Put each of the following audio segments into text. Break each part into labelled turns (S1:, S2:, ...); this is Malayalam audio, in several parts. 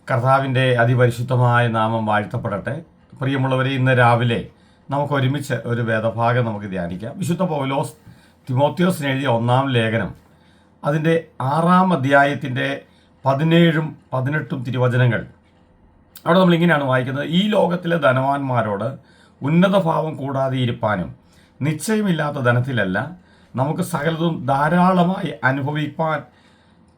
S1: കർത്താവിൻ്റെ അതിപരിശുദ്ധമായ നാമം വാഴ്ത്തപ്പെടട്ടെ. പ്രിയമുള്ളവരെ, ഇന്ന് രാവിലെ നമുക്ക് ഒരുമിച്ച് ഒരു വേദഭാഗം നമുക്ക് ധ്യാനിക്കാം. വിശുദ്ധ പൗലോസ് തിമോത്തിയോസിന് എഴുതിയ 1-ാം ലേഖനം അതിൻ്റെ 6-ാം അധ്യായത്തിൻ്റെ 17-ഉം 18-ഉം തിരുവചനങ്ങൾ. അവിടെ നമ്മളിങ്ങനെയാണ് വായിക്കുന്നത്: ഈ ലോകത്തിലെ ധനവാന്മാരോട് ഉന്നത ഭാവം കൂടാതെ ഇരിപ്പാനും നിശ്ചയമില്ലാത്ത ധനത്തിലല്ല, നമുക്ക് സകലതും ധാരാളമായി അനുഭവിപ്പാൻ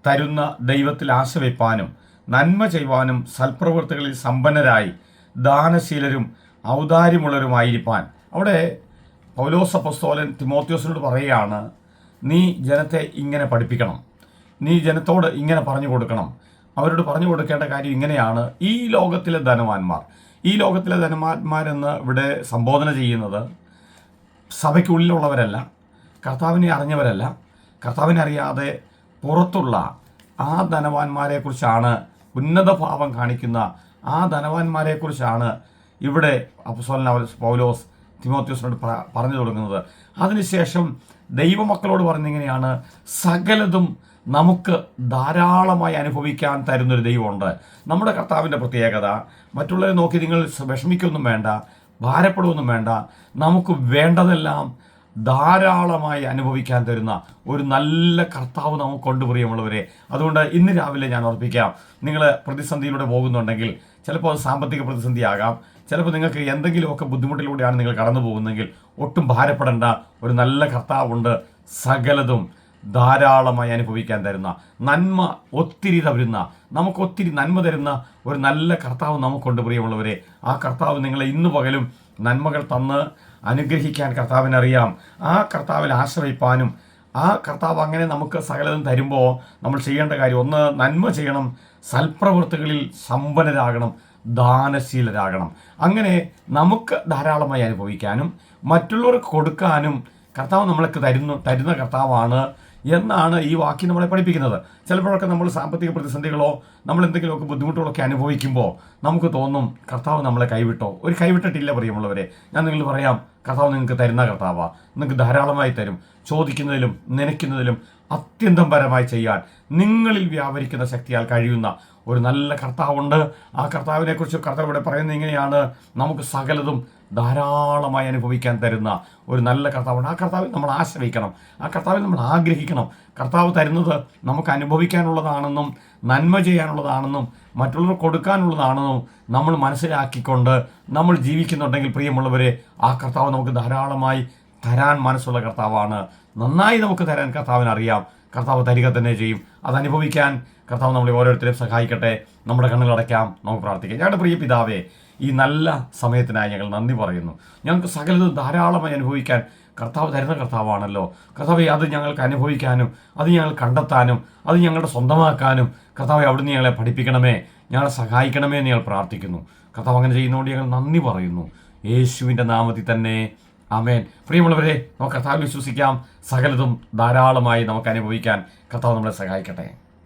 S1: തരുന്ന ദൈവത്തിൽ ആശ വയ്പ്പാനും നന്മ ചെയ്യുവാനും സൽപ്രവൃത്തികളിൽ സമ്പന്നരായി ദാനശീലരും ഔദാര്യമുള്ളവരുമായിരിക്കാൻ. അവിടെ പൗലോസ് അപ്പോസ്തലൻ തിമോത്തിയോസിനോട് പറയുകയാണ്, നീ ജനത്തെ ഇങ്ങനെ പഠിപ്പിക്കണം, നീ ജനത്തോട് ഇങ്ങനെ പറഞ്ഞു കൊടുക്കണം. അവരോട് പറഞ്ഞു കൊടുക്കേണ്ട കാര്യം ഇങ്ങനെയാണ്: ഈ ലോകത്തിലെ ധനവാന്മാരെന്ന് ഇവിടെ സംബോധന ചെയ്യുന്നത് സഭയ്ക്കുള്ളിലുള്ളവരല്ല, കർത്താവിനെ അറിഞ്ഞവരല്ല, കർത്താവിനെ അറിയാതെ പുറത്തുള്ള ആ ധനവാന്മാരെക്കുറിച്ചാണ്, ഉന്നത ഭാവം കാണിക്കുന്ന ആ ധനവാന്മാരെക്കുറിച്ചാണ് ഇവിടെ അപ്പോസ്തലൻ പൗലോസ് തിമോത്തിയോസിനോട് പറഞ്ഞു തുടങ്ങുന്നത്. അതിനുശേഷം ദൈവമക്കളോട് പറഞ്ഞിങ്ങനെയാണ്: സകലതും നമുക്ക് ധാരാളമായി അനുഭവിക്കാൻ തരുന്നൊരു ദൈവമുണ്ട്. നമ്മുടെ കർത്താവിൻ്റെ പ്രത്യേകത, മറ്റുള്ളവരെ നോക്കി നിങ്ങൾ വിഷമിക്കൊന്നും വേണ്ട, ഭാരപ്പെടുകയൊന്നും വേണ്ട, നമുക്ക് വേണ്ടതെല്ലാം ധാരാളമായി അനുഭവിക്കാൻ തരുന്ന ഒരു നല്ല കർത്താവ് നമുക്കുണ്ട് പ്രിയമുള്ളവരെ. അതുകൊണ്ട് ഇന്ന് രാവിലെ ഞാൻ ഓർപ്പിക്കാം, നിങ്ങൾ പ്രതിസന്ധിയിലൂടെ പോകുന്നുണ്ടെങ്കിൽ, ചിലപ്പോൾ അത് സാമ്പത്തിക പ്രതിസന്ധിയാകാം, ചിലപ്പോൾ നിങ്ങൾക്ക് എന്തെങ്കിലുമൊക്കെ ബുദ്ധിമുട്ടിലൂടെയാണ് നിങ്ങൾ കടന്നു പോകുന്നതെങ്കിൽ ഒട്ടും ഭാരപ്പെടേണ്ട. ഒരു നല്ല കർത്താവുണ്ട്, സകലതും ധാരാളമായി അനുഭവിക്കാൻ തരുന്ന, നന്മ ഒത്തിരി തരുന്ന, നമുക്കൊത്തിരി നന്മ തരുന്ന ഒരു നല്ല കർത്താവ് നമുക്കുണ്ട് പ്രിയമുള്ളവരെ. ആ കർത്താവ് നിങ്ങളെ ഇന്ന് പകലും നന്മകൾ തന്ന് അനുഗ്രഹിക്കാൻ കർത്താവിനറിയാം. ആ കർത്താവിൽ ആശ്രയിപ്പാനും ആ കർത്താവ് അങ്ങനെ നമുക്ക് സകലതും തരുമ്പോൾ നമ്മൾ ചെയ്യേണ്ട കാര്യം, ഒന്ന്, നന്മ ചെയ്യണം, സൽപ്രവൃത്തികളിൽ സമ്പന്നരാകണം, ദാനശീലരാകണം. അങ്ങനെ നമുക്ക് ധാരാളമായി അനുഭവിക്കാനും മറ്റുള്ളവർക്ക് കൊടുക്കാനും കർത്താവ് നമ്മൾക്ക് തരുന്ന കർത്താവാണ് എന്നാണ് ഈ വാക്യം നമ്മളെ പഠിപ്പിക്കുന്നത്. ചിലപ്പോഴൊക്കെ നമ്മൾ സാമ്പത്തിക പ്രതിസന്ധികളോ നമ്മൾ എന്തെങ്കിലുമൊക്കെ ബുദ്ധിമുട്ടുകളൊക്കെ അനുഭവിക്കുമ്പോൾ നമുക്ക് തോന്നും, കർത്താവ് നമ്മളെ കൈവിട്ടോ. ഒരു കൈവിട്ടിട്ടില്ല പ്രിയമുള്ളവരെ. ഞാൻ നിങ്ങൾ പറയാം, കർത്താവ് നിങ്ങൾക്ക് തരുന്ന കർത്താവാണ്, നിങ്ങൾക്ക് ധാരാളമായി തരും. ചോദിക്കുന്നതിലും നനയ്ക്കുന്നതിലും അത്യന്തം പരമായി ചെയ്യാൻ നിങ്ങളിൽ വ്യാപരിക്കുന്ന ശക്തിയാൽ കഴിയുന്ന ഒരു നല്ല കർത്താവുണ്ട്. ആ കർത്താവിനെക്കുറിച്ച് കർത്താവ് ഇവിടെ പറയുന്നത് ഇങ്ങനെയാണ്: നമുക്ക് സകലതും ധാരാളമായി അനുഭവിക്കാൻ തരുന്ന ഒരു നല്ല കർത്താവുണ്ട്. ആ കർത്താവിൽ നമ്മൾ ആശ്രയിക്കണം, ആ കർത്താവിൽ നമ്മൾ ആഗ്രഹിക്കണം. കർത്താവ് തരുന്നത് നമുക്ക് അനുഭവിക്കാനുള്ളതാണെന്നും നന്മ ചെയ്യാനുള്ളതാണെന്നും മറ്റുള്ളവർ കൊടുക്കാനുള്ളതാണെന്നും നമ്മൾ മനസ്സിലാക്കിക്കൊണ്ട് നമ്മൾ ജീവിക്കുന്നുണ്ടെങ്കിൽ പ്രിയമുള്ളവരെ, ആ കർത്താവ് നമുക്ക് ധാരാളമായി തരാൻ മനസ്സുള്ള കർത്താവാണ്. നന്നായി നമുക്ക് തരാൻ കർത്താവിനറിയാം. കർത്താവ് തരിക തന്നെ ചെയ്യും. അതനുഭവിക്കാൻ കർത്താവ് നമ്മളെ ഓരോരുത്തരെയും സഹായിക്കട്ടെ. നമ്മുടെ കണ്ണുകളടയ്ക്കാം, നമുക്ക് പ്രാർത്ഥിക്കാം. ഞങ്ങളുടെ പ്രിയ പിതാവേ, ഈ നല്ല സമയത്തിനായി ഞങ്ങൾ നന്ദി പറയുന്നു. ഞങ്ങൾക്ക് സകലതും ധാരാളമായി അനുഭവിക്കാൻ കർത്താവ് തരുന്ന കർത്താവാണല്ലോ. കർത്താവെ, അത് ഞങ്ങൾക്ക് അനുഭവിക്കാനും അത് ഞങ്ങൾ കണ്ടെത്താനും അത് ഞങ്ങളുടെ സ്വന്തമാക്കാനും കർത്താവെ അവിടുന്ന് ഞങ്ങളെ പഠിപ്പിക്കണമേ, ഞങ്ങളെ സഹായിക്കണമേ എന്ന് ഞങ്ങൾ പ്രാർത്ഥിക്കുന്നു. കർത്താവ് അങ്ങനെ ചെയ്യുന്നതുകൊണ്ട് ഞങ്ങൾ നന്ദി പറയുന്നു. യേശുവിൻ്റെ നാമത്തിൽ തന്നെ ആമേൻ. പ്രിയമുള്ളവരെ, നമുക്ക് കർത്താവിൽ വിശ്വസിക്കാം. സകലതും ധാരാളമായി നമുക്ക് അനുഭവിക്കാൻ കർത്താവ് നമ്മളെ സഹായിക്കട്ടെ.